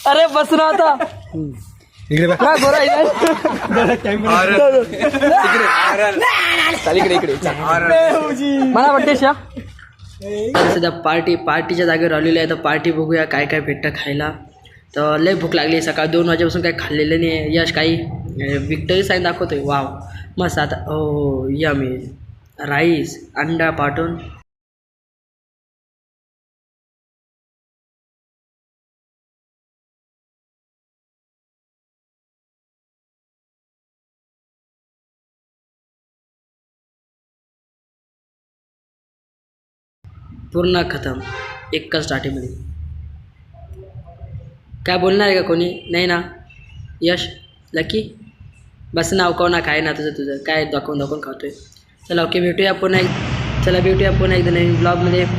अरे बस ना आता इकडे बघ. काय गोरा आहे? चल इकडे इकडे मला वाटते शा सध्या पार्टीच्या जागेवर आलेली आहे. तर पार्टी बघूया काय काय भेटतं खायला. तर लय भूक लागली. सकाळ 2 वाजेपासून काही खाल्लेलं नाही आहे. यश काही विक्टरी साईन दाखवतोय. वाव मस्त. आता हो यमी राईस अंडा पाठवून पूर्ण खतम एकच स्टार्टिंगमध्ये. काय बोलणार आहे का कोणी? नाही ना यश लकी बस नाव काव ना काय ना तुझं काय दाखवून खातोय. चला ओके भेटूया पुन्हा एकदा नवीन ब्लॉगमध्ये.